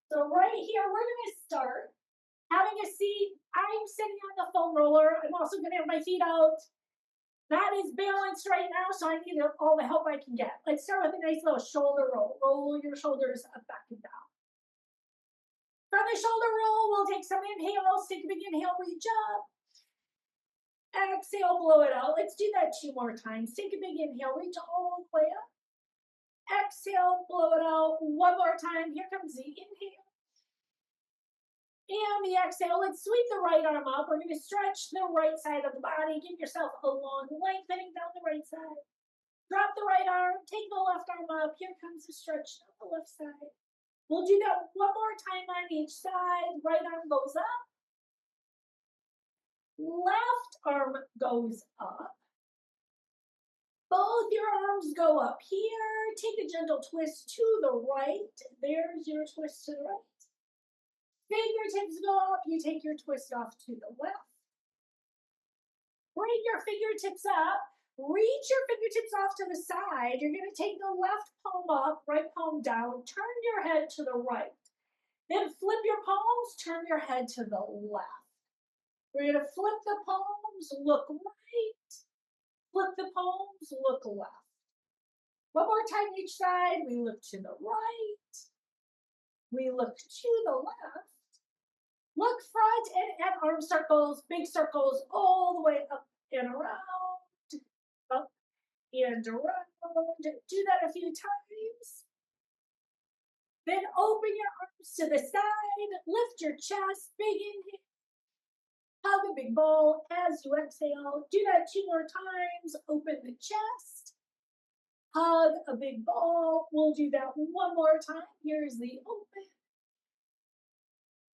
So right here, we're going to start having a seat. I'm sitting on the foam roller. I'm also going to have my feet out. That is balanced right now, so I need all the help I can get. Let's start with a nice little shoulder roll. Roll your shoulders up, back, and down. From the shoulder roll, we'll take some inhales. Take a big inhale, reach up. Exhale, blow it out. Let's do that 2 more times. Take a big inhale, reach all the way up. Exhale, blow it out. 1 more time. Here comes the inhale. And the exhale. Let's sweep the right arm up. We're going to stretch the right side of the body. Give yourself a long lengthening down the right side. Drop the right arm. Take the left arm up. Here comes the stretch down the left side. We'll do that 1 more time on each side. Right arm goes up. Left arm goes up. Both your arms go up here. Take a gentle twist to the right. There's your twist to the right. Fingertips go up. You take your twist off to the left. Bring your fingertips up. Reach your fingertips off to the side. You're going to take the left palm up, right palm down. Turn your head to the right. Then flip your palms. Turn your head to the left. We're going to flip the palms, look right. Flip the palms, look left. 1 more time each side. We look to the right. We look to the left. Look front and at arm circles, big circles all the way up and around. Up and around. Do that a few times. Then open your arms to the side. Lift your chest. Big inhale. Hug a big ball as you exhale. Do that 2 more times. Open the chest. Hug a big ball. We'll do that 1 more time. Here's the open.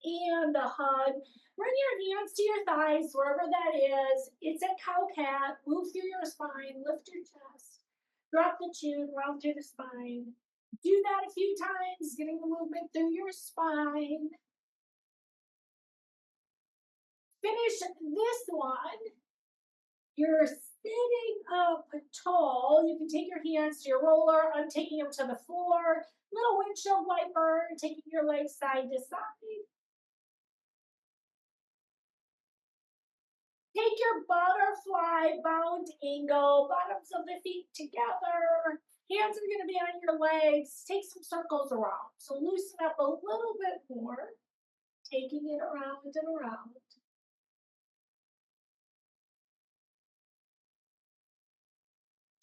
And the hug. Bring your hands to your thighs, wherever that is. It's a cow-cat. Move through your spine. Lift your chest. Drop the chin. Round through the spine. Do that a few times, getting the movement through your spine. Finish this one. You're sitting up tall. You can take your hands to your roller. I'm taking them to the floor. Little windshield wiper, taking your legs side to side. Take your butterfly bound angle, bottoms of the feet together. Hands are going to be on your legs. Take some circles around. So loosen up a little bit more, taking it around and around.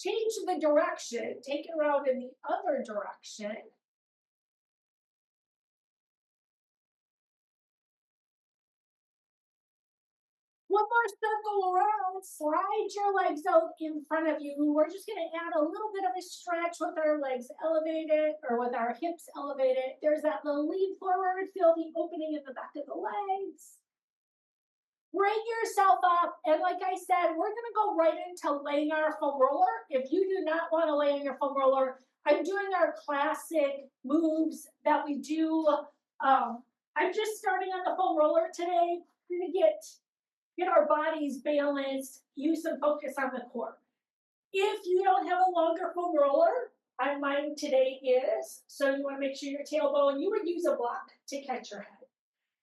Change the direction. Take it around in the other direction. One more circle around. Slide your legs out in front of you. We're just going to add a little bit of a stretch with our legs elevated or with our hips elevated. There's that little lean forward. Feel the opening in the back of the legs. Bring yourself up, and like I said, we're going to go right into laying our foam roller. If you do not want to lay on your foam roller, I'm doing our classic moves that we do. I'm just starting on the foam roller today. We're going to get our bodies balanced, use some focus on the core. If you don't have a longer foam roller, mine today is, so you want to make sure your tailbone, you would use a block to catch your head.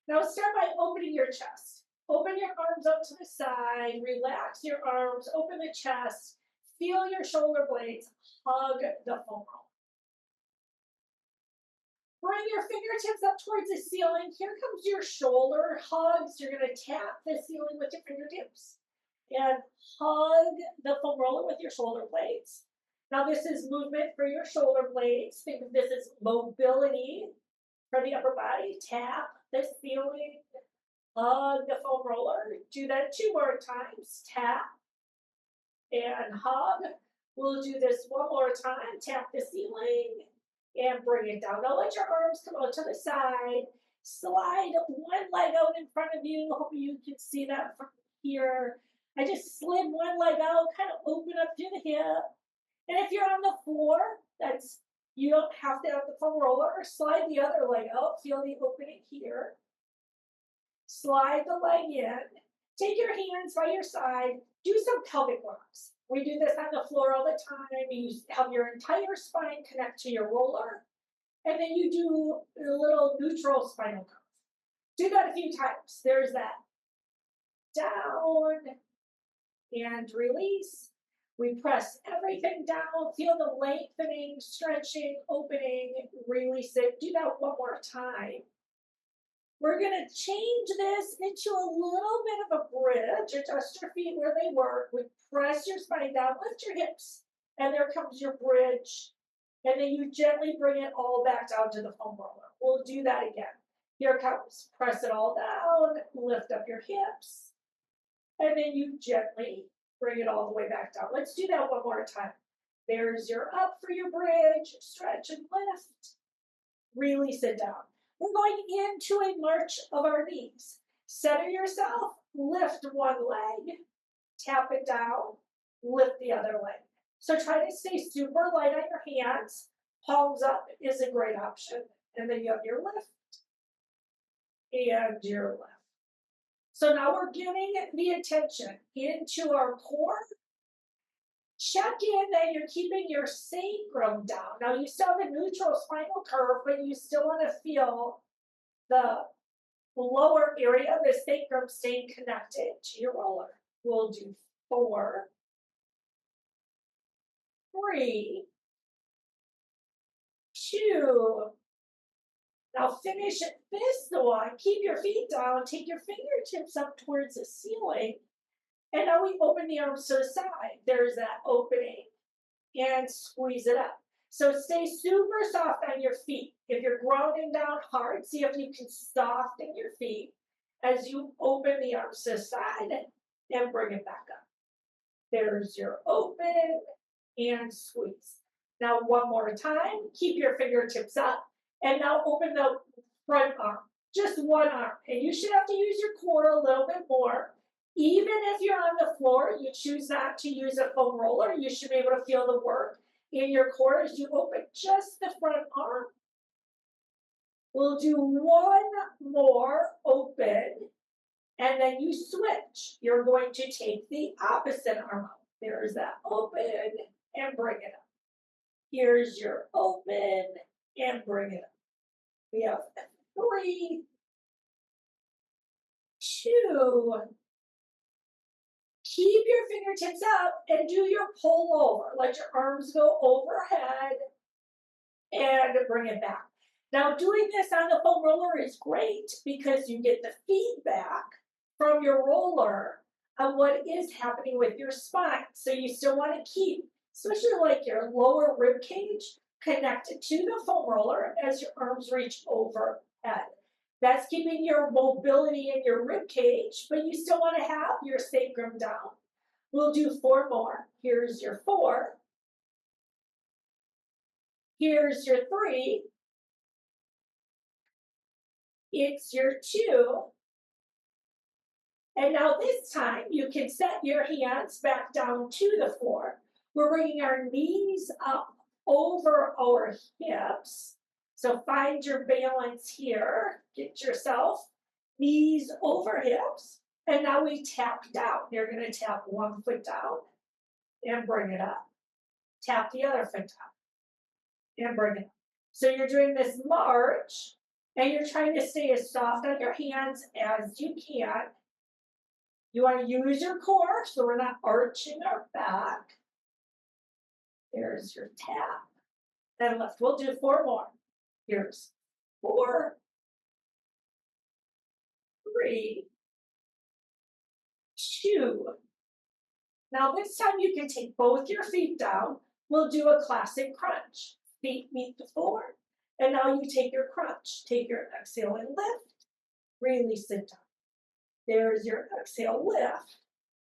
Now start by opening your chest. Open your arms up to the side, relax your arms, open the chest, feel your shoulder blades, hug the foam roll. Bring your fingertips up towards the ceiling. Here comes your shoulder hugs. You're going to tap the ceiling with your fingertips and hug the foam roller with your shoulder blades. Now this is movement for your shoulder blades. Think of this as mobility for the upper body. Tap the ceiling. Hug the foam roller. Do that 2 more times. Tap and hug. We'll do this 1 more time. Tap the ceiling and bring it down. Now let your arms come out to the side. Slide 1 leg out in front of you. Hope you can see that from here. I just slid 1 leg out, kind of open up to the hip. And if you're on the floor, you don't have to have the foam roller. Slide the other leg out. Feel the opening here. Slide the leg in. Take your hands by your side. Do some pelvic rocks. We do this on the floor all the time. You have your entire spine connect to your roller. and then you do a little neutral spinal curve. Do that a few times. There's that. Down and release. We press everything down. Feel the lengthening, stretching, opening, release it. Do that one more time. We're going to change this into a little bit of a bridge. Adjust your feet where they were. We press your spine down, lift your hips, and there comes your bridge. And then you gently bring it all back down to the foam roller. We'll do that again. Here it comes. Press it all down, lift up your hips, and then you gently bring it all the way back down. Let's do that one more time. There's your up for your bridge, stretch and lift. Release it down. We're going into a march of our knees. Center yourself, lift one leg, tap it down, lift the other leg. So try to stay super light on your hands. Palms up is a great option. And then you have your lift and your lift. So now we're getting the attention into our core. Check in that you're keeping your sacrum down. Now you still have a neutral spinal curve, but you still want to feel the lower area of the sacrum staying connected to your roller. We'll do 4, 3, 2. Now finish this one. Keep your feet down. Take your fingertips up towards the ceiling. And now we open the arms to the side. There's that opening. And squeeze it up. So stay super soft on your feet. If you're grounding down hard, see if you can soften your feet as you open the arms to the side and bring it back up. There's your open and squeeze. Now one more time. Keep your fingertips up. And now open the front arm. Just one arm. And you should have to use your core a little bit more. Even if you're on the floor, you choose not to use a foam roller, you should be able to feel the work in your core as you open just the front arm. We'll do one more open, and then you switch. You're going to take the opposite arm out. There's that open, and bring it up. Here's your open, and bring it up. We have 3, 2, keep your fingertips up and do your pull over. Let your arms go overhead and bring it back. Now doing this on the foam roller is great because you get the feedback from your roller on what is happening with your spine. So you still want to keep, especially like your lower rib cage, connected to the foam roller as your arms reach overhead. That's keeping your mobility in your rib cage, but you still want to have your sacrum down. We'll do 4 more. Here's your 4. Here's your 3. It's your 2. And now this time you can set your hands back down to the floor. We're bringing our knees up over our hips. So find your balance here. Get yourself knees over hips. And now we tap down. You're going to tap one foot down and bring it up. Tap the other foot down and bring it up. So you're doing this march and you're trying to stay as soft on your hands as you can. You want to use your core so we're not arching our back. There's your tap. And lift. We'll do 4 more. Here's 4, 3, 2. Now this time you can take both your feet down. We'll do a classic crunch. Feet meet the floor. And now you take your crunch. Take your exhale and lift. Release it down. There's your exhale, lift.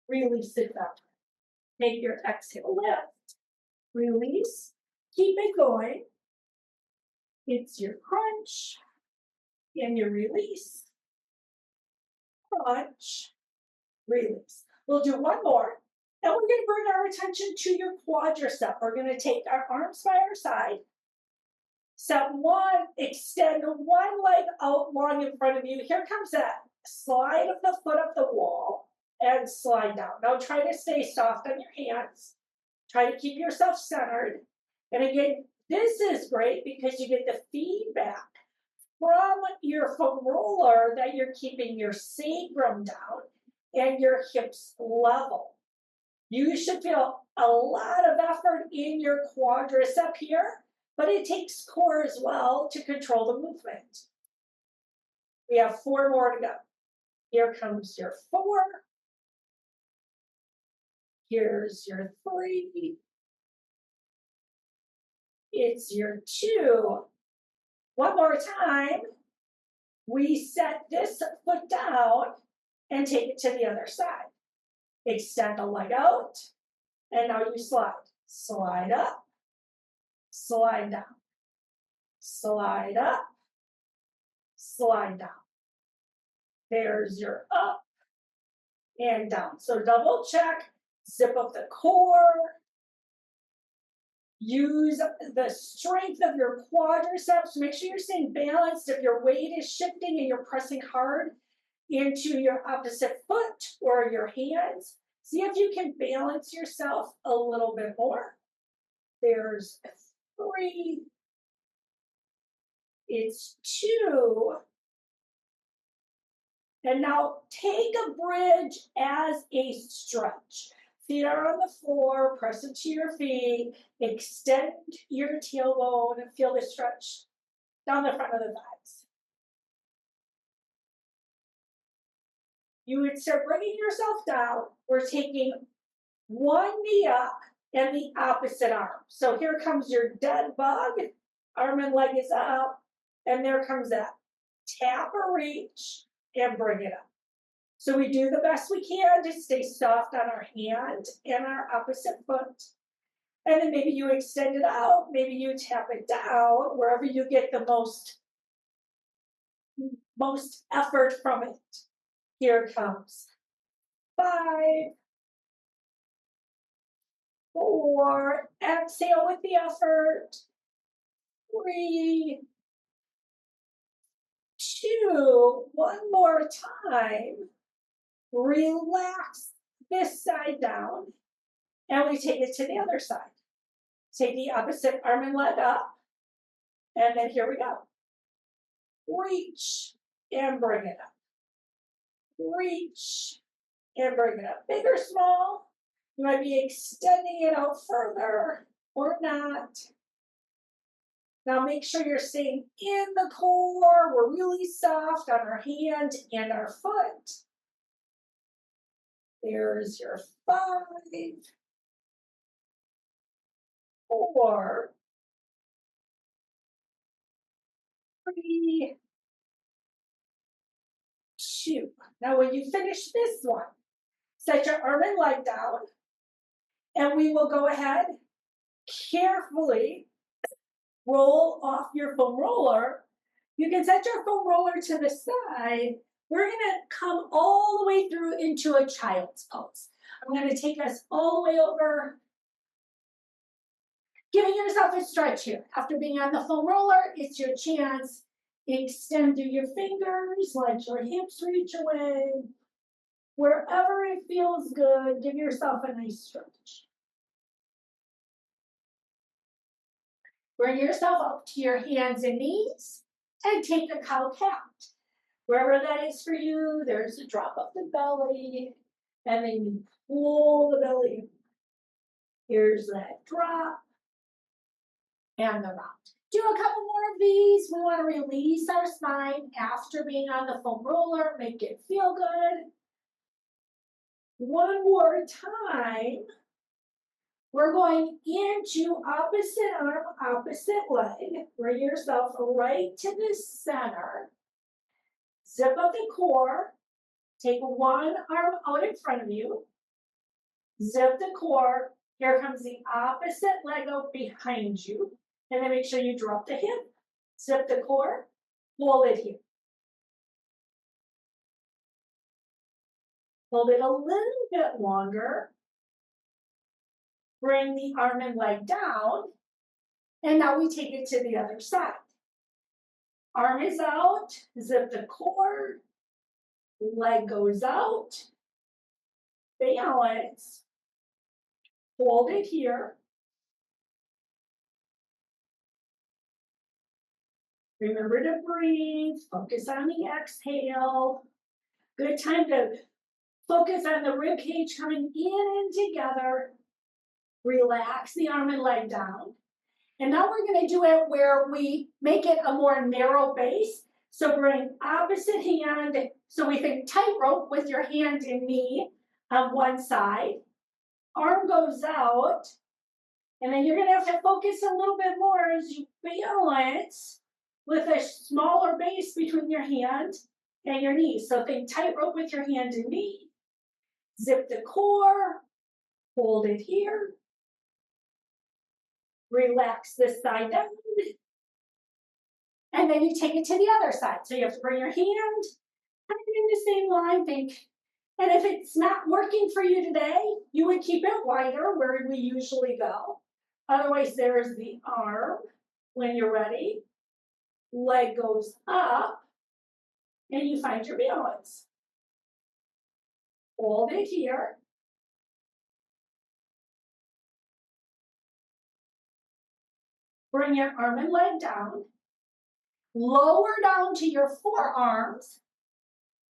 Release it down. Take your exhale, lift. Release. Keep it going. It's your crunch and your release. Crunch, release. We'll do 1 more. And we're going to bring our attention to your quadricep. We're going to take our arms by our side. Set 1, extend 1 leg out long in front of you. Here comes that slide of the foot up the wall and slide down. Now try to stay soft on your hands. Try to keep yourself centered. And again, This is great because you get the feedback from your foam roller that you're keeping your sacrum down and your hips level. You should feel a lot of effort in your quadricep here, but it takes core as well to control the movement. We have 4 more to go. Here comes your 4. Here's your 3. It's your 2. One more time. We set this foot down and take it to the other side. Extend the leg out, and now you slide. Slide up, slide down, slide up, slide down. There's your up and down. So double check, zip up the core. Use the strength of your quadriceps. Make sure you're staying balanced. If your weight is shifting and you're pressing hard into your opposite foot or your hands, see if you can balance yourself a little bit more. There's 3. It's 2. And now take a bridge as a stretch. Feet are on the floor, press into your feet, extend your tailbone and feel the stretch down the front of the thighs. You would start bringing yourself down. We're taking one knee up and the opposite arm. So here comes your dead bug. Arm and leg is up. And there comes that. Tap or reach and bring it up. So we do the best we can to stay soft on our hand and our opposite foot. And then maybe you extend it out. Maybe you tap it down wherever you get the most effort from it. Here comes 5, 4, exhale with the effort. 3, 2, one more time. Relax this side down, and we take it to the other side. Take the opposite arm and leg up, and then here we go. Reach and bring it up. Reach and bring it up. Big or small, you might be extending it out further or not. Now make sure you're staying in the core. We're really soft on our hand and our foot. There's your 5, 4, 3, 2. Now when you finish this one, set your arm and leg down, and we will go ahead, carefully roll off your foam roller. You can set your foam roller to the side. We're gonna come all the way through into a child's pose. I'm gonna take us all the way over, giving yourself a stretch here. After being on the foam roller, it's your chance. Extend through your fingers, let your hips reach away. Wherever it feels good, give yourself a nice stretch. Bring yourself up to your hands and knees and take a cow cat. Wherever that is for you, there's a drop of the belly, and then you pull the belly. Here's that drop and the round. Do a couple more of these. We want to release our spine after being on the foam roller, make it feel good. One more time. We're going into opposite arm, opposite leg. Bring yourself right to the center. Zip up the core. Take one arm out in front of you. Zip the core. Here comes the opposite leg out behind you. And then make sure you drop the hip. Zip the core. Hold it here. Hold it a little bit longer. Bring the arm and leg down. And now we take it to the other side. Arm is out. Zip the core. Leg goes out. Balance. Hold it here. Remember to breathe, focus on the exhale. Good time to focus on the rib cage coming in and together. Relax the arm and leg down. And now we're going to do it where we make it a more narrow base. So bring opposite hand. So we think tightrope with your hand and knee on one side. Arm goes out. And then you're going to have to focus a little bit more as you balance with a smaller base between your hand and your knee. So think tightrope with your hand and knee. Zip the core. Hold it here. Relax this side down. And then you take it to the other side. So you have to bring your hand kind of in the same line, think. And if it's not working for you today, you would keep it wider where we usually go. Otherwise, there's the arm when you're ready. Leg goes up, and you find your balance. Hold it here. Bring your arm and leg down. Lower down to your forearms.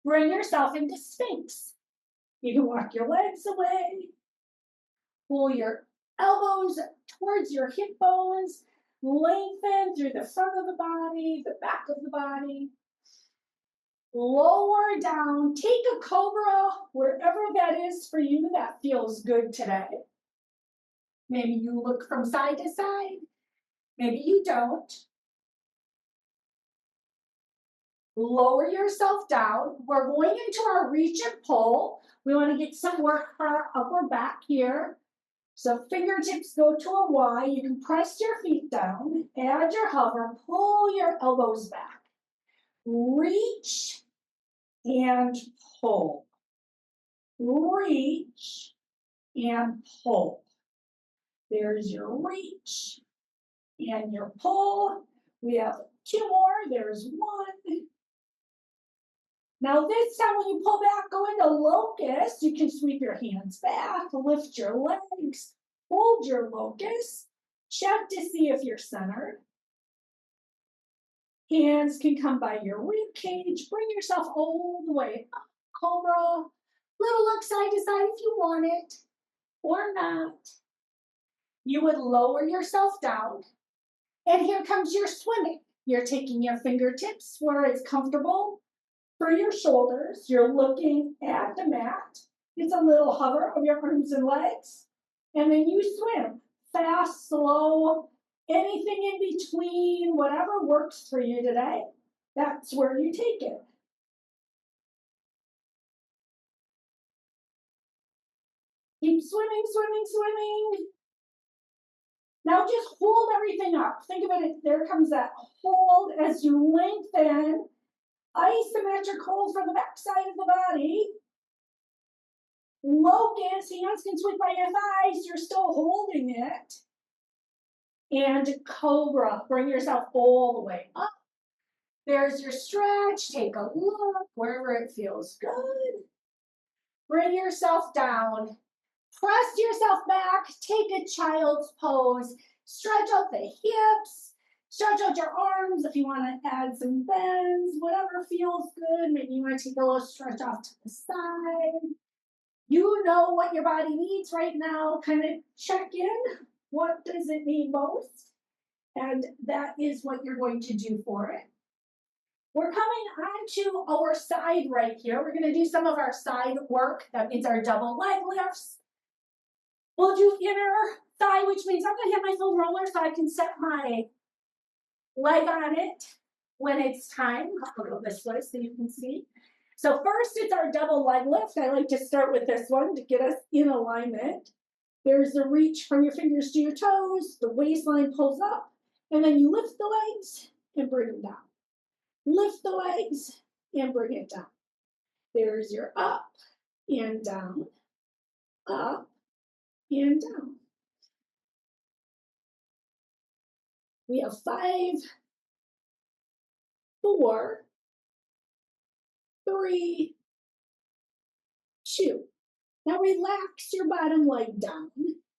Bring yourself into Sphinx. You can walk your legs away. Pull your elbows towards your hip bones. Lengthen through the front of the body, the back of the body. Lower down. Take a cobra wherever that is for you that feels good today. Maybe you look from side to side. Maybe you don't. Lower yourself down. We're going into our reach and pull. We want to get some work for our upper back here. So fingertips go to a Y. You can press your feet down, add your hover, pull your elbows back. Reach and pull. Reach and pull. There's your reach and your pull. We have two more. There's one. Now this time when you pull back, go into locust. You can sweep your hands back, lift your legs, hold your locust. Check to see if you're centered. Hands can come by your rib cage. Bring yourself all the way up. Cobra. Little look side to side if you want it or not. You would lower yourself down. And here comes your swimming. You're taking your fingertips where it's comfortable for your shoulders. You're looking at the mat. It's a little hover of your arms and legs. And then you swim. Fast, slow, anything in between, whatever works for you today. That's where you take it. Keep swimming, swimming, swimming. Now just hold everything up. Think of it, there comes that hold as you lengthen. Isometric hold from the back side of the body. Locust, hands can sweep by your thighs. You're still holding it. And cobra, bring yourself all the way up. There's your stretch. Take a look wherever it feels good. Bring yourself down. Press yourself back. Take a child's pose. Stretch out the hips. Stretch out your arms if you want to add some bends. Whatever feels good. Maybe you want to take a little stretch off to the side. You know what your body needs right now. Kind of check in. What does it need most? And that is what you're going to do for it. We're coming on to our side right here. We're going to do some of our side work. That means our double leg lifts. We'll do inner thigh, which means I'm going to have my foam roller so I can set my leg on it when it's time. I'll go this way so you can see. So first it's our double leg lift. I like to start with this one to get us in alignment. There's the reach from your fingers to your toes. The waistline pulls up. And then you lift the legs and bring them down. Lift the legs and bring it down. There's your up and down. Up and down. We have 5, 4, 3, 2. Now relax your bottom leg down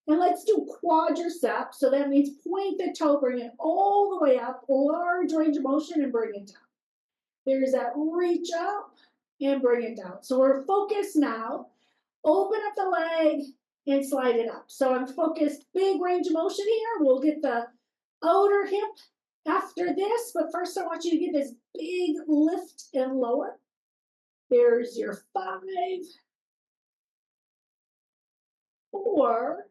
And let's do quadricep. So that means point the toe, bring it all the way up, large range of motion, and bring it down. There's that reach up and bring it down. So we're focused now. Open up the leg and slide it up. So I'm focused, big range of motion here. We'll get the outer hip after this, but first I want you to get this big lift and lower. There's your 5, 4,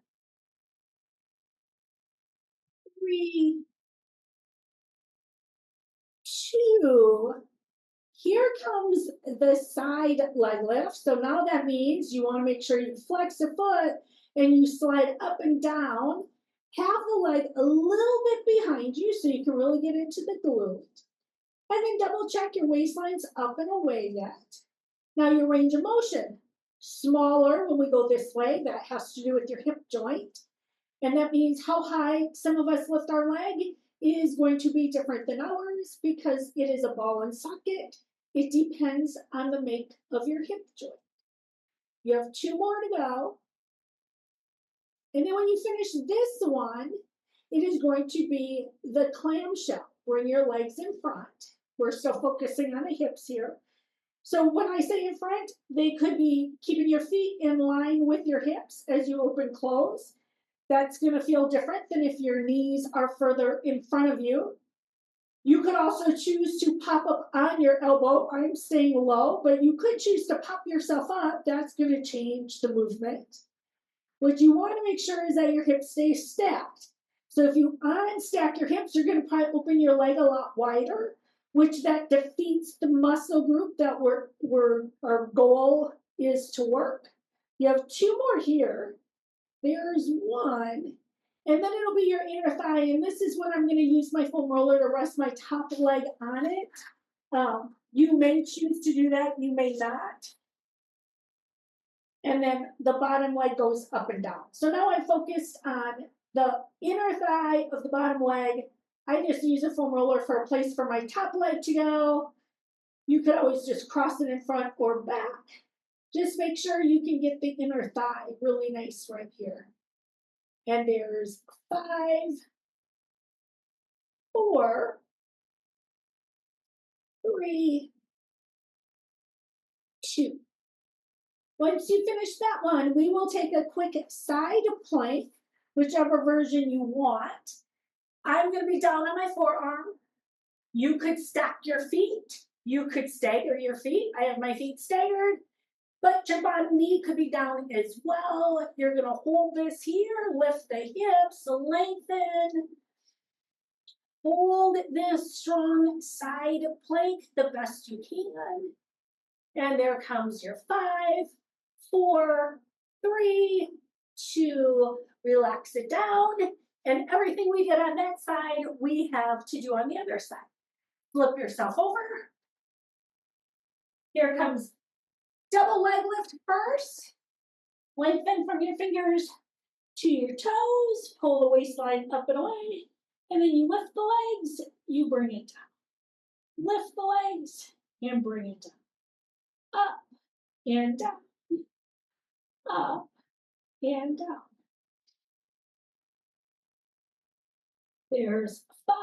3, 2. Here comes the side leg lift. So now that means you want to make sure you flex the foot and you slide up and down. Have the leg a little bit behind you so you can really get into the glute. And then double check your waistline's up and away yet. Now your range of motion, smaller when we go this way. That has to do with your hip joint. And that means how high some of us lift our leg is going to be different than ours because it is a ball and socket. It depends on the make of your hip joint. You have 2 more to go. And then when you finish this one, it is going to be the clamshell. Bring your legs in front. We're still focusing on the hips here. So when I say in front, they could be keeping your feet in line with your hips as you open close. That's going to feel different than if your knees are further in front of you. You could also choose to pop up on your elbow. I'm staying low, but you could choose to pop yourself up. That's going to change the movement. What you want to make sure is that your hips stay stacked. So if you unstack your hips, you're going to probably open your leg a lot wider, which that defeats the muscle group that our goal is to work. You have 2 more here. There's 1. And then it'll be your inner thigh. And this is when I'm going to use my foam roller to rest my top leg on it. You may choose to do that. You may not. And then the bottom leg goes up and down. So now I'm focused on the inner thigh of the bottom leg. I just use a foam roller for a place for my top leg to go. You could always just cross it in front or back. Just make sure you can get the inner thigh really nice right here. And there's 5, 4, 3, 2. Once you finish that one, we will take a quick side plank, whichever version you want. I'm going to be down on my forearm. You could stack your feet. You could stagger your feet. I have my feet staggered, but your bottom knee could be down as well. You're going to hold this here, lift the hips, lengthen. Hold this strong side plank the best you can. And there comes your 5, 4, 3, 2. Relax it down. And everything we did on that side, we have to do on the other side. Flip yourself over. Here comes double leg lift first. Lengthen from your fingers to your toes. Pull the waistline up and away. And then you lift the legs, you bring it down. Lift the legs and bring it down. Up and down. Up and down. There's 5,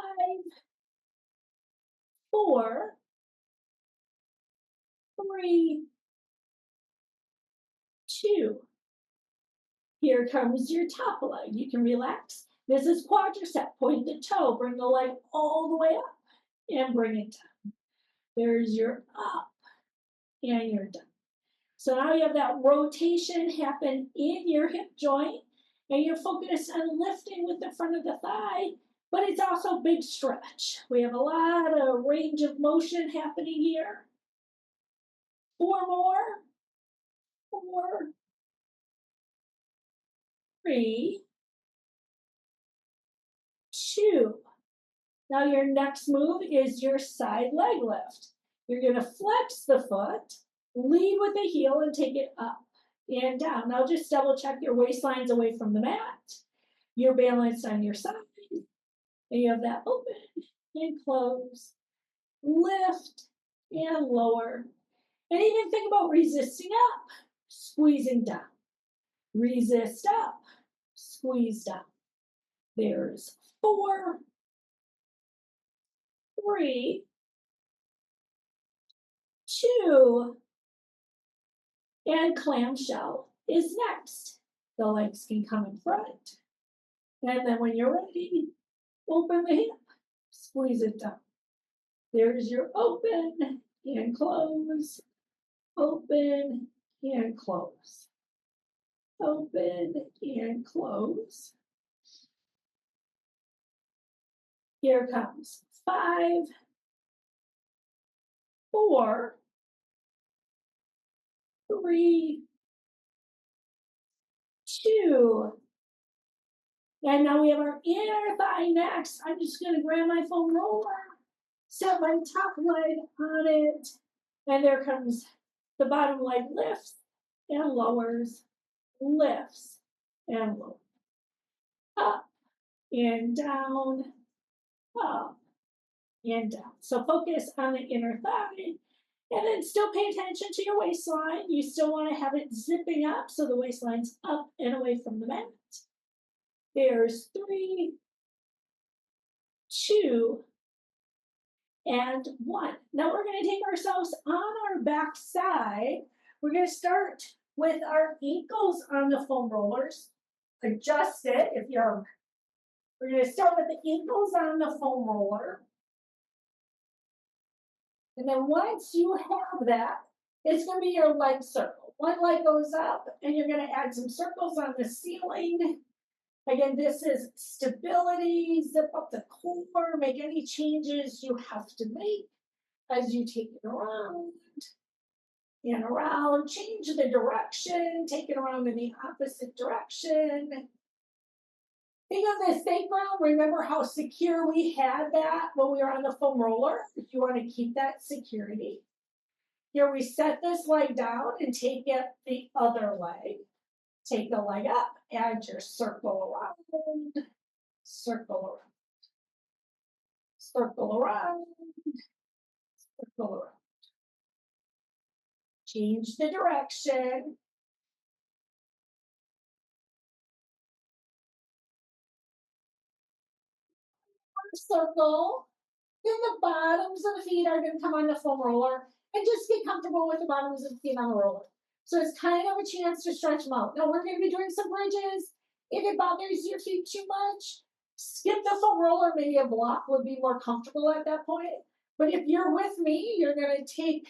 4, 3, 2. Here comes your top leg. You can relax. This is quadricep. Point the toe. Bring the leg all the way up and bring it down. There's your up and you're done. So now you have that rotation happen in your hip joint and you're focused on lifting with the front of the thigh, but it's also big stretch. We have a lot of range of motion happening here. 4 more. 4, 3, 2. Now your next move is your side leg lift. You're going to flex the foot, lead with the heel and take it up and down. Now just double check your waistline's away from the mat. You're balanced on your side. And you have that open and close, lift and lower. And even think about resisting up, squeezing down. Resist up, squeeze down. There's 4, 3, 2, and clamshell is next. The legs can come in front. And then when you're ready, open the hip, squeeze it down. There's your open and close, open and close, open and close. Here comes 5, 4, 3, 2. And now we have our inner thigh next. I'm just going to grab my foam roller, set my top leg on it, and there comes the bottom leg lifts and lowers, lifts and lowers. Up and down, up and down. So focus on the inner thigh. And then still pay attention to your waistline. You still want to have it zipping up so the waistline's up and away from the mat. There's 3, 2, and 1. Now we're going to take ourselves on our back side. We're going to start with our ankles on the foam rollers. Adjust it if you're. We're going to start with the ankles on the foam roller. And then once you have that, it's going to be your leg circle. One leg goes up, and you're going to add some circles on the ceiling. Again, this is stability, zip up the core, make any changes you have to make as you take it around and around. Change the direction, take it around in the opposite direction. Think of the sacrum. Remember how secure we had that when we were on the foam roller? If you want to keep that security. Here we set this leg down and take it the other leg. Take the leg up, add your circle around, circle around, circle around, circle around. Change the direction. Circle. Then the bottoms of the feet are going to come on the foam roller, and just get comfortable with the bottoms of the feet on the roller. So it's kind of a chance to stretch them out. Now we're going to be doing some bridges. If it bothers your feet too much, skip the foam roller. Maybe a block would be more comfortable at that point. But if you're with me, you're going to take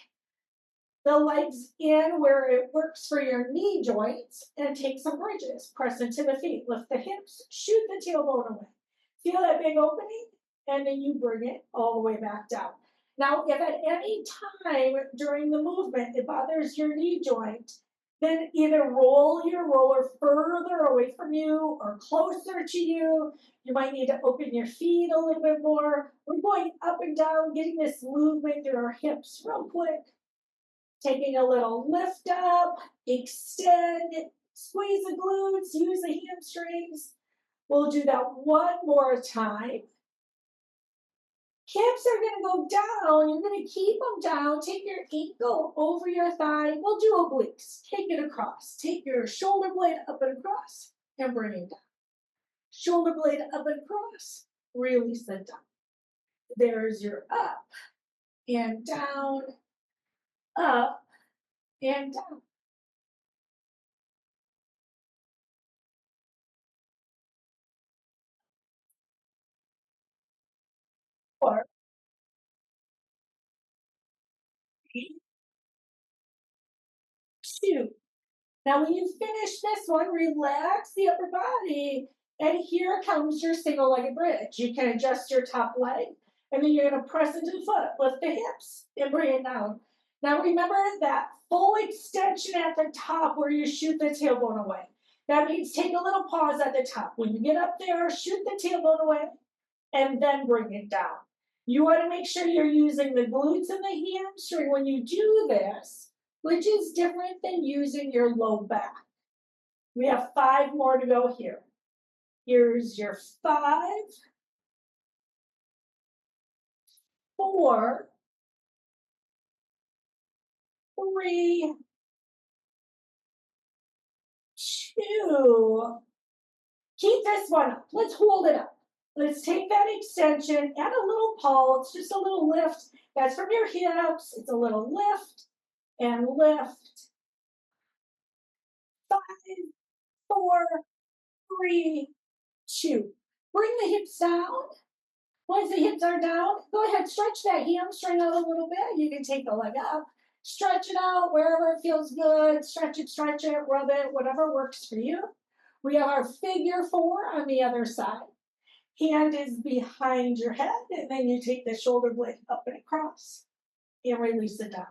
the legs in where it works for your knee joints and take some bridges. Press into the feet, lift the hips, shoot the tailbone away. Feel that big opening, and then you bring it all the way back down. Now, if at any time during the movement it bothers your knee joint, then either roll your roller further away from you or closer to you. You might need to open your feet a little bit more. We're going up and down, getting this movement through our hips real quick. Taking a little lift up, extend, squeeze the glutes, use the hamstrings. We'll do that one more time. Hips are going to go down. You're going to keep them down. Take your ankle over your thigh. We'll do obliques. Take it across. Take your shoulder blade up and across and bring it down. Shoulder blade up and across. Release it down. There's your up and down, up and down. Or 3, 2. Now, when you finish this one, relax the upper body, and here comes your single-legged bridge. You can adjust your top leg, and then you're going to press into the foot, lift the hips, and bring it down. Now, remember that full extension at the top where you shoot the tailbone away. That means take a little pause at the top. When you get up there, shoot the tailbone away, and then bring it down. You want to make sure you're using the glutes and the hamstring when you do this, which is different than using your low back. We have 5 more to go here. Here's your 5, 4, 3, 2. Keep this one up. Let's hold it up. Let's take that extension, add a little pulse, just a little lift. That's from your hips. It's a little lift and lift. 5, 4, 3, 2. Bring the hips down. Once the hips are down, go ahead, stretch that hamstring out a little bit. You can take the leg up, stretch it out wherever it feels good. Stretch it, rub it, whatever works for you. We have our figure 4 on the other side. Hand is behind your head, and then you take the shoulder blade up and across and release it down.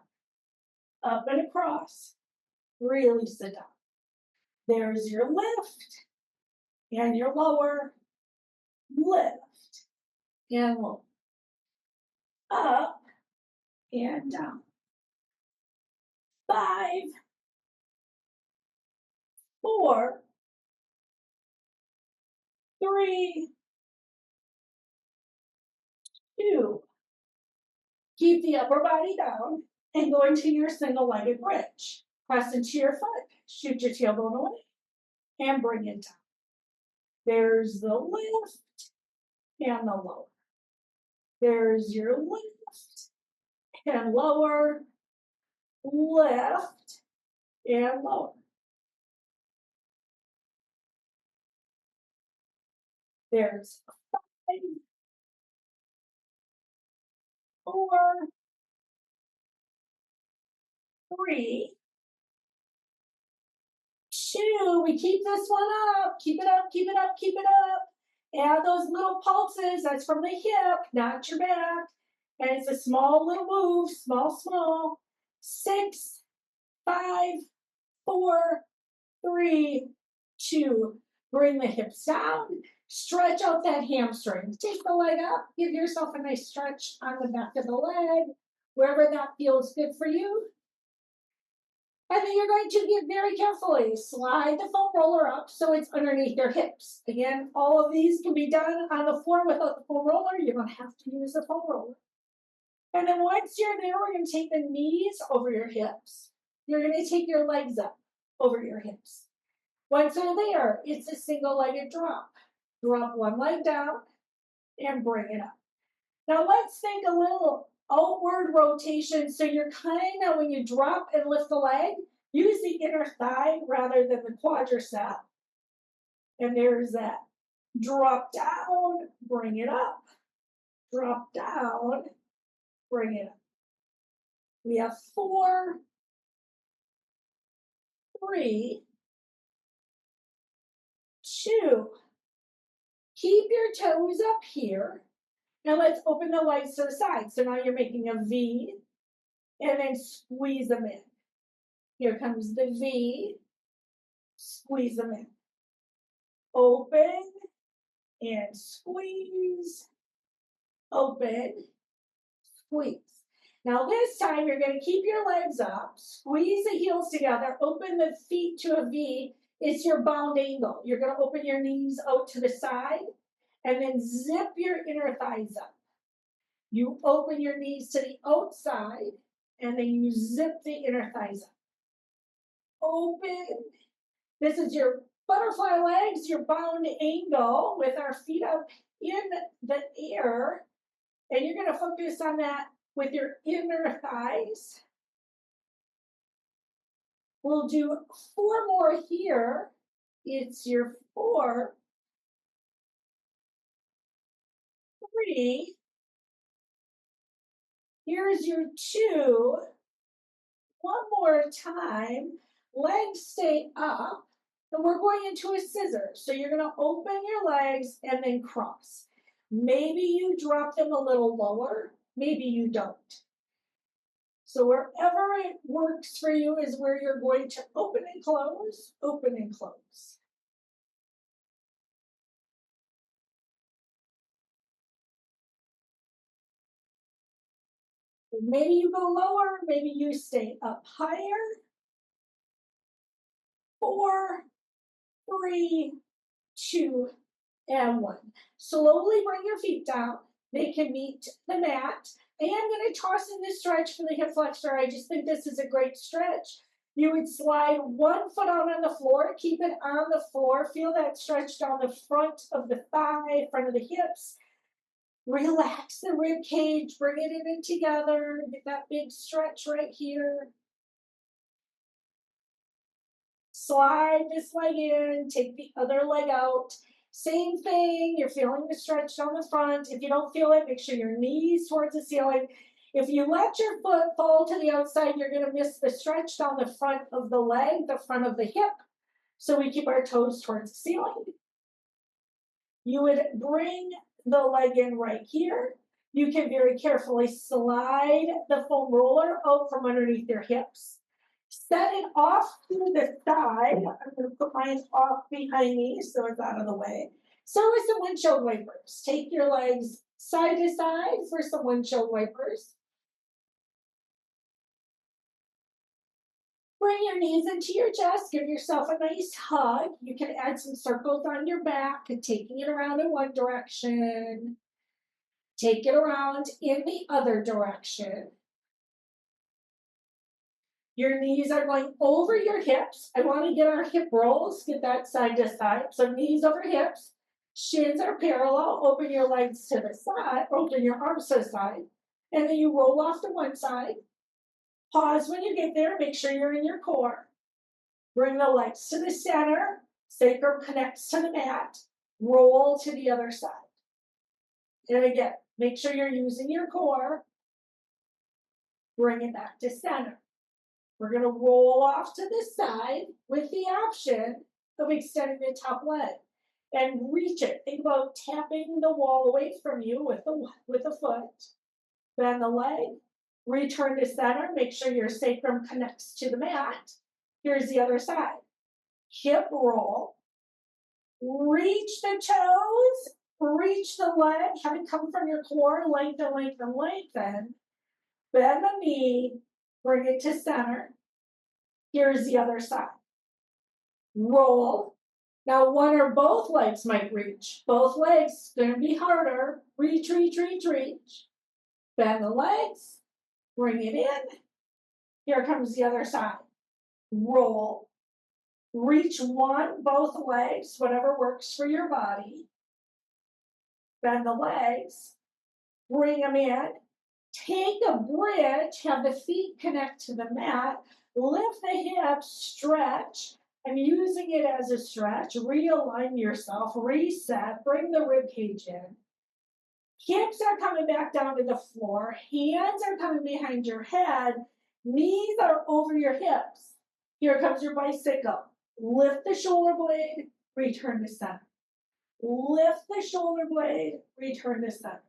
Up and across, release it down. There's your lift and your lower, lift and lower. Up and down. 5, 4, 3, 2. Keep the upper body down and go into your single-legged bridge. Press into your foot, shoot your tailbone away, and bring it down. There's the lift and the lower. There's your lift and lower, lift and lower. There's 5, 4, 3, 2. We keep this one up. Keep it up, keep it up, keep it up. Add those little pulses. That's from the hip, not your back. And it's a small little move, small, small. 6, 5, 4, 3, 2. Bring the hips down. Stretch out that hamstring. Take the leg up. Give yourself a nice stretch on the back of the leg, wherever that feels good for you. And then you're going to get very carefully, slide the foam roller up so it's underneath your hips. Again, all of these can be done on the floor without the foam roller. You don't have to use the foam roller. And then once you're there, we're going to take the knees over your hips. You're going to take your legs up over your hips. Once you're there, it's a single-legged drop. Drop one leg down and bring it up. Now let's think a little outward rotation. So you're kind of, when you drop and lift the leg, use the inner thigh rather than the quadricep. And there's that. Drop down, bring it up. Drop down, bring it up. We have 4, 3, 2. Keep your toes up here. Now let's open the legs to the side. So now you're making a V and then squeeze them in. Here comes the V, squeeze them in. Open and squeeze, open, squeeze. Now this time you're going to keep your legs up, squeeze the heels together, open the feet to a V. It's your bound angle. You're going to open your knees out to the side and then zip your inner thighs up. You open your knees to the outside and then you zip the inner thighs up. Open. This is your butterfly legs, your bound angle with our feet up in the air. And you're going to focus on that with your inner thighs. We'll do 4 more here. It's your 4, 3. Here's your 2. One more time. Legs stay up. And we're going into a scissor. So you're going to open your legs and then cross. Maybe you drop them a little lower. Maybe you don't. So wherever it works for you is where you're going to open and close, open and close. Maybe you go lower, maybe you stay up higher. 4, 3, 2, and 1. Slowly bring your feet down. They can meet the mat. And I'm going to toss in this stretch for the hip flexor. I just think this is a great stretch. You would slide one foot out on the floor, keep it on the floor, feel that stretch down the front of the thigh, front of the hips. Relax the rib cage, bring it in together, get that big stretch right here. Slide this leg in, take the other leg out. Same thing, you're feeling the stretch down the front. If you don't feel it, make sure your knees towards the ceiling. If you let your foot fall to the outside, you're going to miss the stretch down the front of the leg, the front of the hip. So we keep our toes towards the ceiling. You would bring the leg in right here. You can very carefully slide the foam roller out from underneath your hips. Set it off to the side. I'm going to put mine off behind me so it's out of the way. So with some windshield wipers. Take your legs side to side for some windshield wipers. Bring your knees into your chest. Give yourself a nice hug. You can add some circles on your back and taking it around in one direction. Take it around in the other direction. Your knees are going over your hips. I want to get our hip rolls, get that side to side. So knees over hips, shins are parallel. Open your legs to the side, open your arms to the side. And then you roll off to one side. Pause when you get there, make sure you're in your core. Bring the legs to the center, sacrum connects to the mat, roll to the other side. And again, make sure you're using your core. Bring it back to center. We're going to roll off to the side with the option of extending the top leg and reach it. Think about tapping the wall away from you with the foot. Bend the leg. Return to center. Make sure your sacrum connects to the mat. Here's the other side. Hip roll. Reach the toes. Reach the leg. Have it come from your core. Lengthen, lengthen, lengthen. Bend the knee. Bring it to center. Here's the other side. Roll. Now one or both legs might reach. Both legs, going to be harder. Reach, reach, reach, reach. Bend the legs. Bring it in. Here comes the other side. Roll. Reach one, both legs, whatever works for your body. Bend the legs. Bring them in. Take a bridge. Have the feet connect to the mat. Lift the hips. Stretch. I'm using it as a stretch. Realign yourself. Reset. Bring the rib cage in. Hips are coming back down to the floor. Hands are coming behind your head. Knees are over your hips. Here comes your bicycle. Lift the shoulder blade. Return to center. Lift the shoulder blade. Return to center.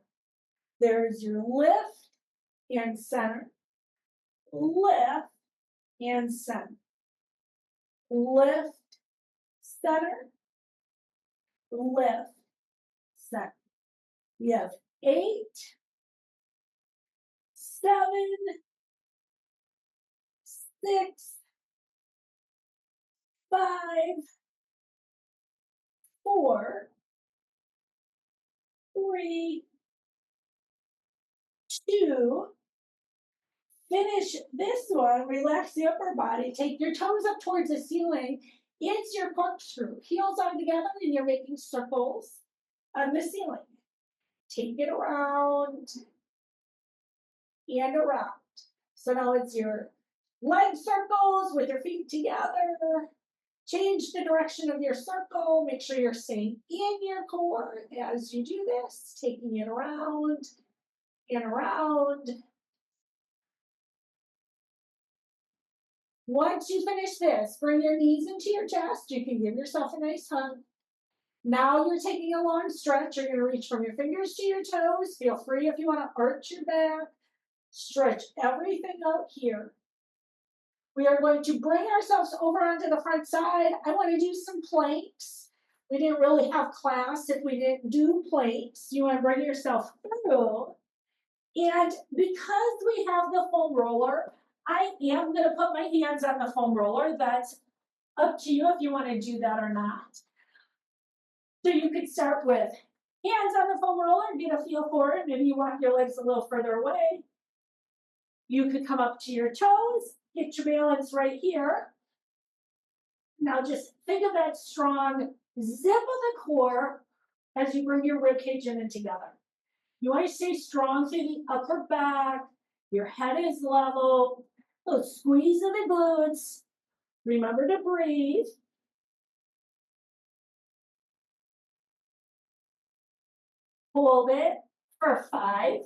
There's your lift and center. Lift and center. Lift, center. Lift, center. You have 8, 7, 6, 5, 4, 3, 2. Finish this one. Relax the upper body. Take your toes up towards the ceiling. It's your corkscrew. Heels on together and you're making circles on the ceiling. Take it around and around. So now it's your leg circles with your feet together. Change the direction of your circle. Make sure you're staying in your core as you do this, taking it around and around. Once you finish this, bring your knees into your chest. You can give yourself a nice hug. Now you're taking a long stretch. You're going to reach from your fingers to your toes. Feel free if you want to arch your back. Stretch everything out here. We are going to bring ourselves over onto the front side. I want to do some planks. We didn't really have class if we didn't do planks. You want to bring yourself through. And because we have the foam roller, I am going to put my hands on the foam roller. That's up to you if you want to do that or not. So you could start with hands on the foam roller and get a feel for it. Maybe you want your legs a little further away. You could come up to your toes Get your balance right here. Now just think of that strong zip of the core as you bring your rib cage in and together. You want to stay strong through the upper back. Your head is level. A squeeze of the glutes. Remember to breathe. Hold it for 5,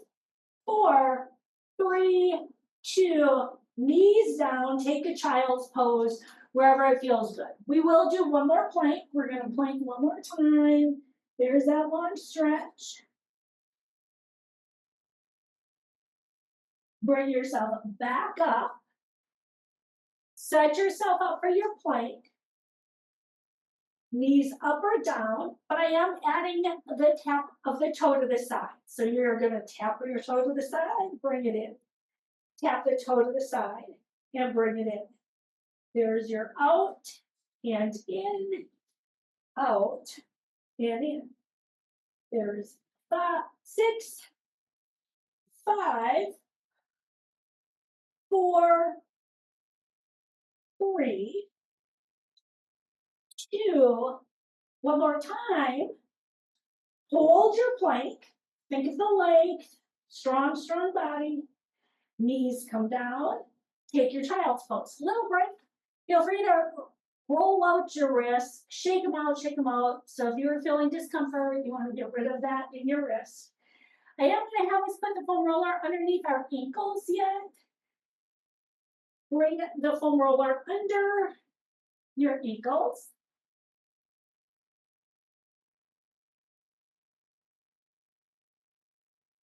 4, 3, 2, knees down, take a child's pose wherever it feels good. We will do one more plank. We're going to plank one more time. There's that long stretch. Bring yourself back up. Set yourself up for your plank. Knees up or down, but I am adding the tap of the toe to the side. So you're going to tap your toe to the side, bring it in. Tap the toe to the side and bring it in. There's your out and in, out and in. There's 6, 5, 4, 3, 2, one more time. Hold your plank. Think of the length, strong, strong body. Knees come down. Take your child's pose. Little break. Feel free to roll out your wrists, shake them out, shake them out. So if you're feeling discomfort, you want to get rid of that in your wrist. I am going to have us put the foam roller underneath our ankles yet. Bring the foam roller under your ankles.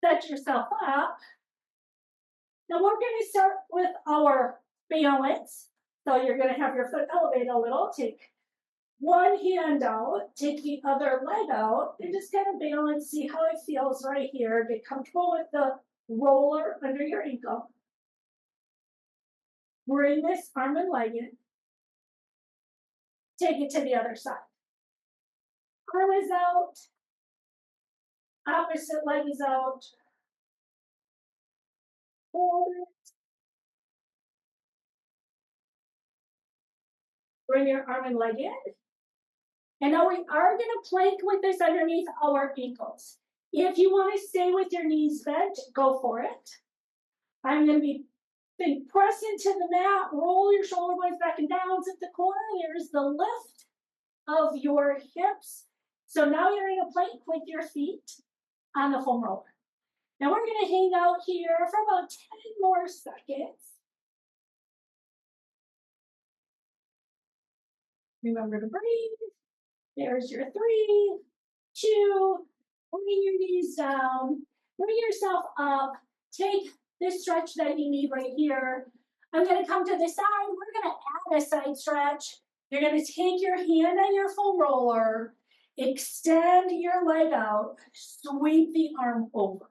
Set yourself up. Now we're going to start with our balance. So you're going to have your foot elevate a little. Take one hand out, take the other leg out, and just kind of balance, see how it feels right here. Get comfortable with the roller under your ankle. Bring this arm and leg in. Take it to the other side. Arm is out. Opposite leg is out. Hold it. Bring your arm and leg in. And now we are going to plank with this underneath our ankles. If you want to stay with your knees bent, go for it. I'm going to be press into the mat, roll your shoulder blades back and down, zip the core. There's the lift of your hips. So now you're going to plank with your feet on the foam roller. Now we're going to hang out here for about 10 more seconds. Remember to breathe. There's your 3, 2, bring your knees down, bring yourself up, take this stretch that you need right here. I'm going to come to the side. We're going to add a side stretch. You're going to take your hand on your foam roller, extend your leg out, sweep the arm over.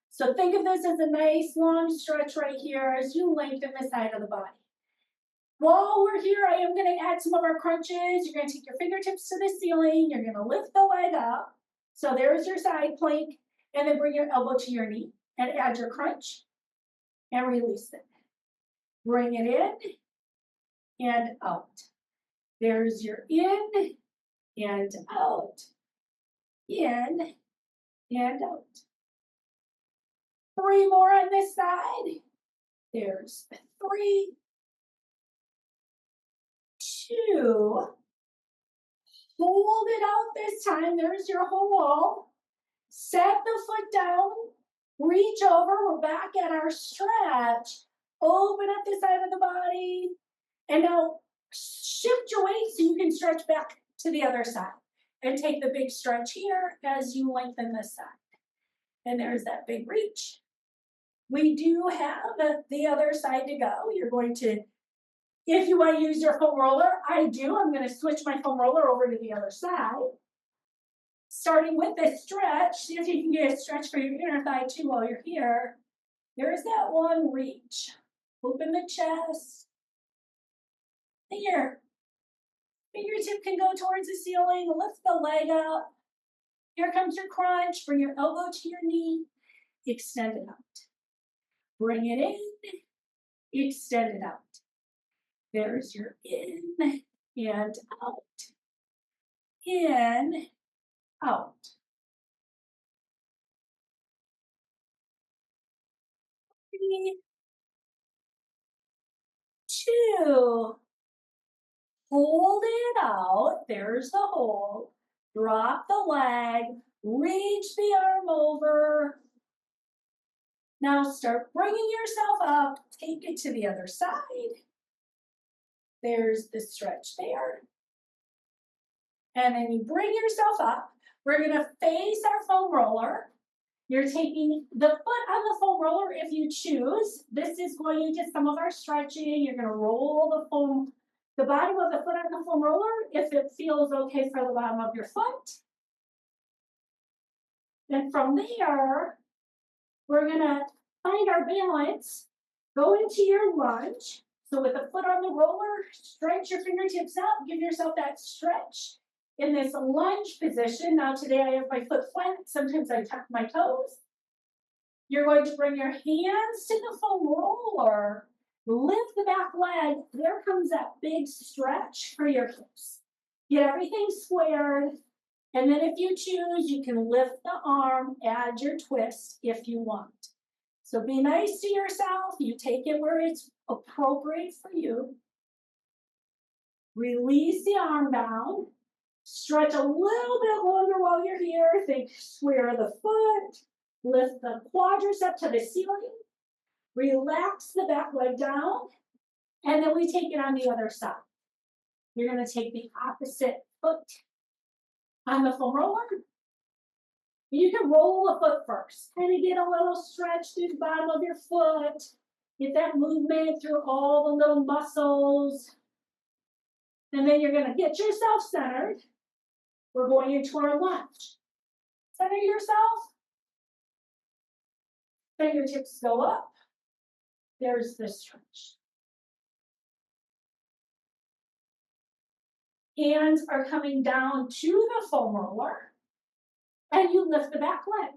So think of this as a nice long stretch right here as you lengthen the side of the body. While we're here, I am going to add some of our crunches. You're going to take your fingertips to the ceiling. You're going to lift the leg up. So there's your side plank. And then bring your elbow to your knee and add your crunch and release it. Bring it in and out. There's your in and out. In and out. 3 more on this side. There's 3, 2, hold it out this time. There's your hold. Set the foot down, reach over. We're back at our stretch. Open up the side of the body. And now shift your weight so you can stretch back to the other side. And take the big stretch here as you lengthen this side. And there's that big reach. We do have the other side to go. You're going to, if you want to use your foam roller, I do. I'm going to switch my foam roller over to the other side. Starting with the stretch, see if you can get a stretch for your inner thigh too while you're here. There's that one reach. Open the chest. Here. Fingertip can go towards the ceiling. Lift the leg up. Here comes your crunch. Bring your elbow to your knee. Extend it out. Bring it in. Extend it out. There's your in and out. In, out. 3, 2. Hold it out. There's the hold. Drop the leg. Reach the arm over. Now start bringing yourself up. Take it to the other side. There's the stretch there. And then you bring yourself up. We're going to face our foam roller. You're taking the foot on the foam roller if you choose. This is going into some of our stretching. You're going to roll the bottom of the foot on the foam roller if it feels okay for the bottom of your foot. And from there, we're going to find our balance. Go into your lunge. So with the foot on the roller, stretch your fingertips out. Give yourself that stretch in this lunge position. Now today I have my foot flat. Sometimes I tuck my toes. You're going to bring your hands to the foam roller. Lift the back leg. There comes that big stretch for your hips. Get everything squared. And then if you choose, you can lift the arm, add your twist if you want. So be nice to yourself. You take it where it's appropriate for you. Release the arm down. Stretch a little bit longer while you're here. Think square the foot. Lift the quadricep to the ceiling. Relax the back leg down. And then we take it on the other side. You're going to take the opposite foot on the foam roller. You can roll the foot first. Kind of get a little stretch through the bottom of your foot. Get that movement through all the little muscles. And then you're going to get yourself centered. We're going into our lunge. Center yourself. Fingertips go up. There's the stretch. Hands are coming down to the foam roller. And you lift the back leg.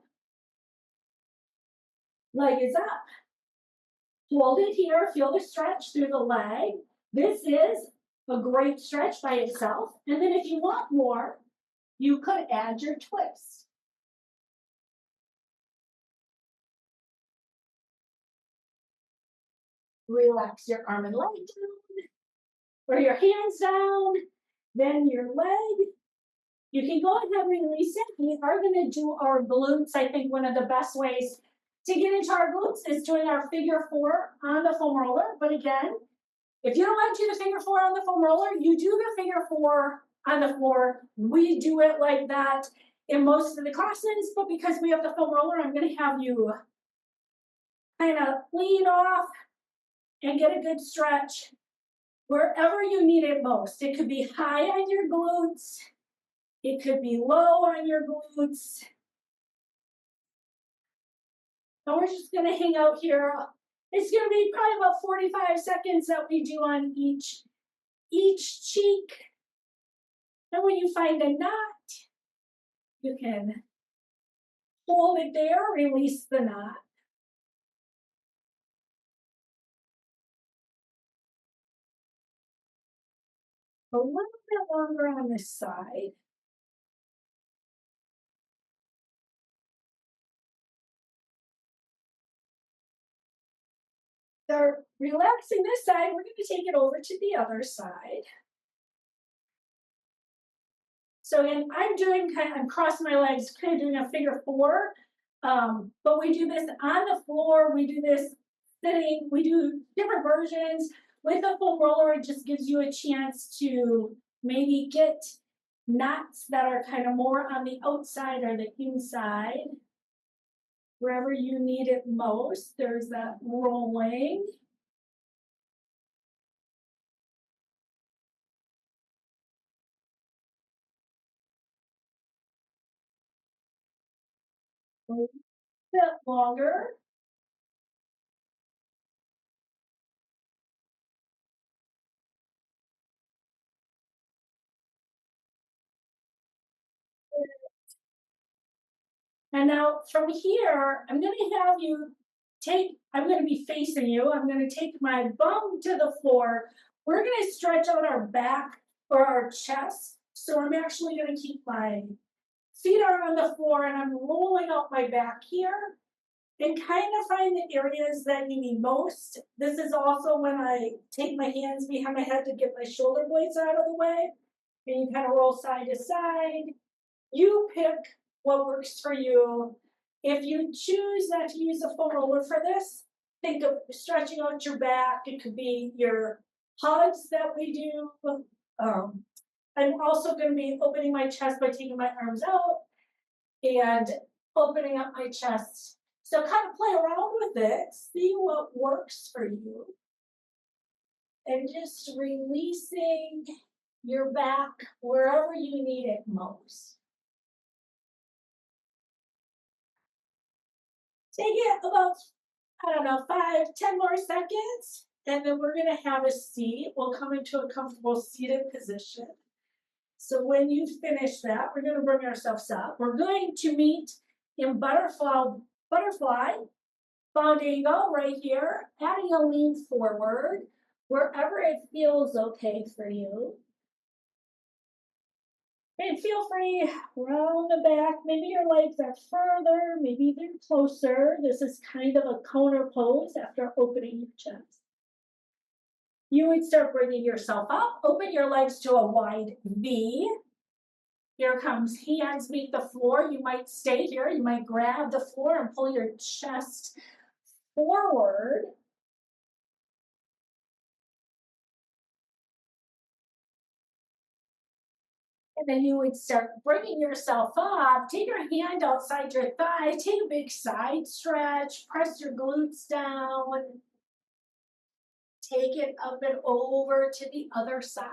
Leg is up. Hold it here. Feel the stretch through the leg. This is a great stretch by itself. And then if you want more, you could add your twist. Relax your arm and leg down. Or your hands down. Then your leg. You can go ahead and release it. We are going to do our glutes. I think one of the best ways to get into our glutes is doing our figure 4 on the foam roller. But again, if you don't want to do the figure 4 on the foam roller, you do the figure 4 on the floor. We do it like that in most of the classes, but because we have the foam roller, I'm going to have you kind of lean off and get a good stretch wherever you need it most. It could be high on your glutes. It could be low on your glutes. And we're just going to hang out here. It's going to be probably about 45 seconds that we do on each cheek. And when you find a knot, you can hold it there, release the knot. A little bit longer on this side. Start relaxing this side. We're going to take it over to the other side. So again, I'm crossing my legs, kind of doing a figure 4. But we do this on the floor. We do this sitting. We do different versions. With a foam roller, it just gives you a chance to maybe get knots that are kind of more on the outside or the inside. Wherever you need it most, there's that rolling. A bit longer. And now from here, I'm going to have you I'm going to be facing you. I'm going to take my bum to the floor. We're gonna stretch out our back or our chest. So I'm actually gonna keep my feet are on the floor and I'm rolling out my back here and kind of find the areas that you need most. This is also when I take my hands behind my head to get my shoulder blades out of the way. And you kind of roll side to side. You pick what works for you. If you choose not to use a foam roller for this, think of stretching out your back. It could be your hugs that we do. I'm also going to be opening my chest by taking my arms out and opening up my chest. So kind of play around with it, see what works for you. And just releasing your back wherever you need it most. Take it about, I don't know, 5-10 more seconds. And then we're going to have a seat. We'll come into a comfortable seated position. So when you finish that, we're going to bring ourselves up. We're going to meet in butterfly, bound angle right here, adding a lean forward, wherever it feels okay for you. And feel free, round the back. Maybe your legs are further, maybe they're closer. This is kind of a counter pose after opening your chest. You would start bringing yourself up. Open your legs to a wide V. Here comes hands meet the floor. You might stay here. You might grab the floor and pull your chest forward. And then you would start bringing yourself up. Take your hand outside your thigh. Take a big side stretch. Press your glutes down. Take it up and over to the other side.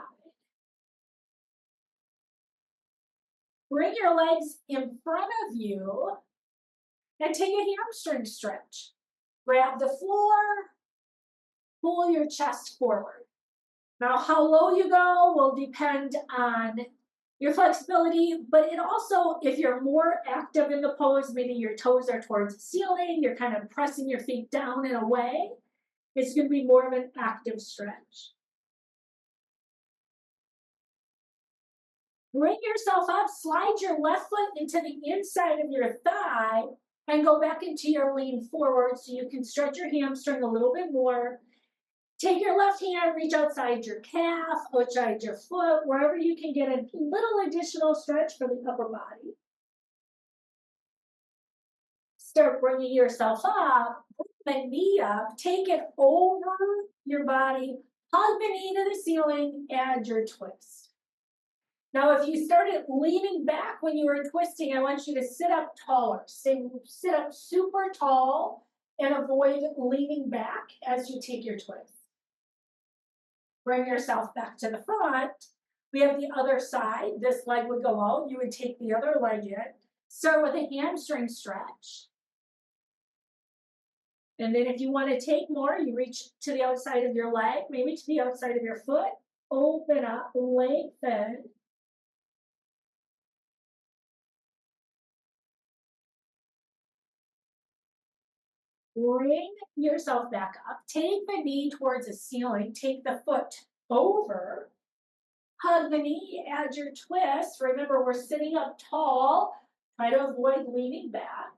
Bring your legs in front of you and take a hamstring stretch. Grab the floor, pull your chest forward. Now, how low you go will depend on your flexibility, but it also, if you're more active in the pose, meaning your toes are towards the ceiling, you're kind of pressing your feet down and away, it's going to be more of an active stretch. Bring yourself up, slide your left foot into the inside of your thigh, and go back into your lean forward so you can stretch your hamstring a little bit more. Take your left hand, reach outside your calf, outside your foot, wherever you can get a little additional stretch for the upper body. Start bringing yourself up, bring the knee up, take it over your body, hug the knee to the ceiling, add your twist. Now, if you started leaning back when you were twisting, I want you to sit up taller. Sit up super tall and avoid leaning back as you take your twist. Bring yourself back to the front. We have the other side. This leg would go out. You would take the other leg in. Start with a hamstring stretch. And then if you want to take more, you reach to the outside of your leg, maybe to the outside of your foot. Open up, lengthen. Bring yourself back up. Take the knee towards the ceiling. Take the foot over. Hug the knee, add your twist. Remember, we're sitting up tall. Try to avoid leaning back.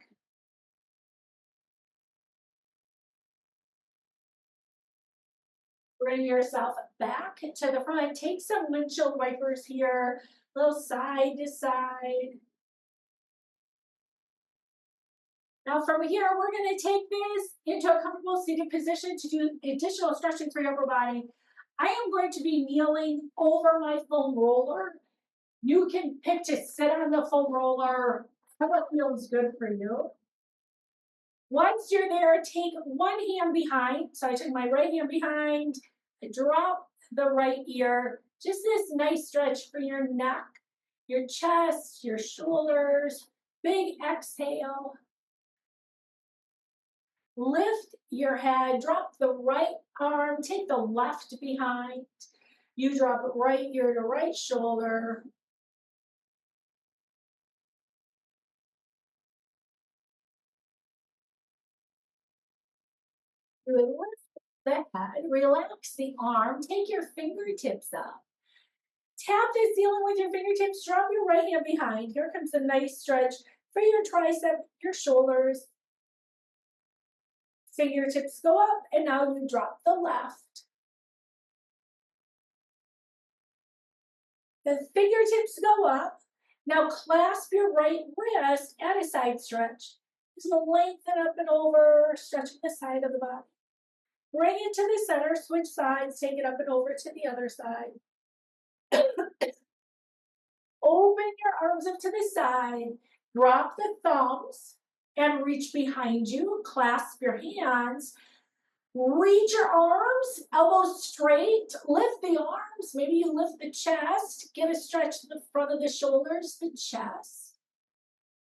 Bring yourself back to the front. Take some windshield wipers here, little side to side. Now from here, we're going to take this into a comfortable seated position to do additional stretching for your upper body. I am going to be kneeling over my foam roller. You can pick to sit on the foam roller, what feels good for you. Once you're there, take one hand behind. So I took my right hand behind, I drop the right ear. Just this nice stretch for your neck, your chest, your shoulders. Big exhale. Lift your head, drop the right arm, take the left behind. You drop it right ear to right shoulder. Good. Lift the head, relax the arm, take your fingertips up. Tap the ceiling with your fingertips, drop your right hand behind. Here comes a nice stretch for your tricep, your shoulders. Fingertips go up, and now you drop the left. The fingertips go up. Now clasp your right wrist at a side stretch. Just lengthen up and over, stretching the side of the body. Bring it to the center, switch sides, take it up and over to the other side. Open your arms up to the side, drop the thumbs, and reach behind you. Clasp your hands. Reach your arms, elbows straight. Lift the arms. Maybe you lift the chest. Get a stretch to the front of the shoulders, the chest.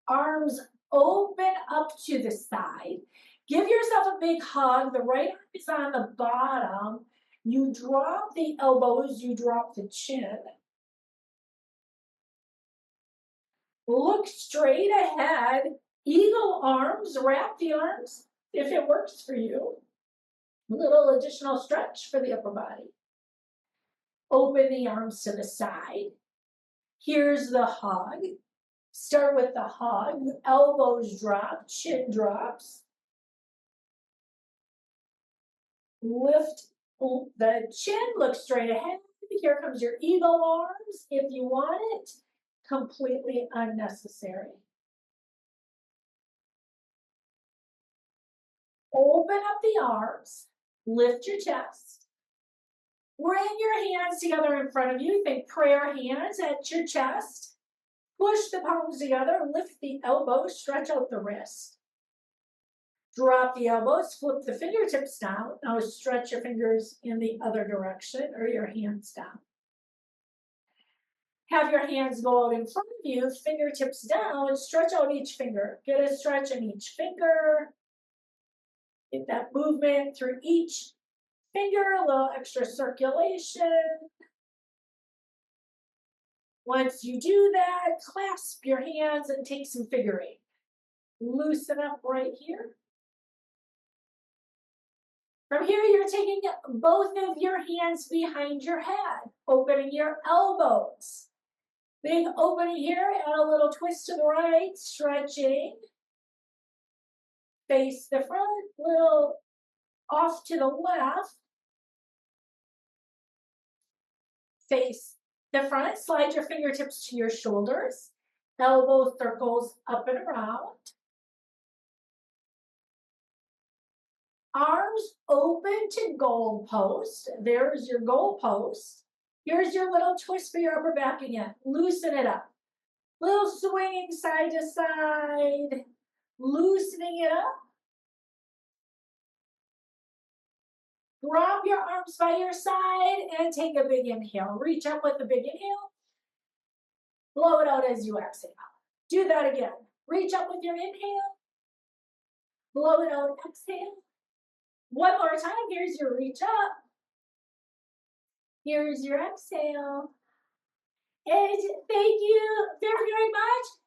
Arms open up to the side. Give yourself a big hug. The right arm is on the bottom. You drop the elbows. You drop the chin. Look straight ahead. Eagle arms. Wrap the arms if it works for you. Little additional stretch for the upper body. Open the arms to the side. Here's the hug. Start with the hug. Elbows drop, chin drops. Lift the chin, look straight ahead. Here comes your eagle arms. If you want it, completely unnecessary. Open up the arms. Lift your chest. Bring your hands together in front of you. Think prayer hands at your chest. Push the palms together. Lift the elbows. Stretch out the wrist. Drop the elbows. Flip the fingertips down. Now stretch your fingers in the other direction or your hands down. Have your hands go out in front of you. Fingertips down. Stretch out each finger. Get a stretch in each finger. Get that movement through each finger, a little extra circulation. Once you do that, clasp your hands and take some figure eight. Loosen up right here. From here, you're taking both of your hands behind your head, opening your elbows. Big opening here, and a little twist to the right, stretching. Face the front, little off to the left. Face the front, slide your fingertips to your shoulders. Elbow circles up and around. Arms open to goal post. There's your goal post. Here's your little twist for your upper back again. Loosen it up. Little swinging side to side. Loosening it up. Drop your arms by your side and take a big inhale. Reach up with a big inhale. Blow it out as you exhale. Do that again. Reach up with your inhale. Blow it out, exhale. One more time. Here's your reach up. Here's your exhale. And thank you very, very much.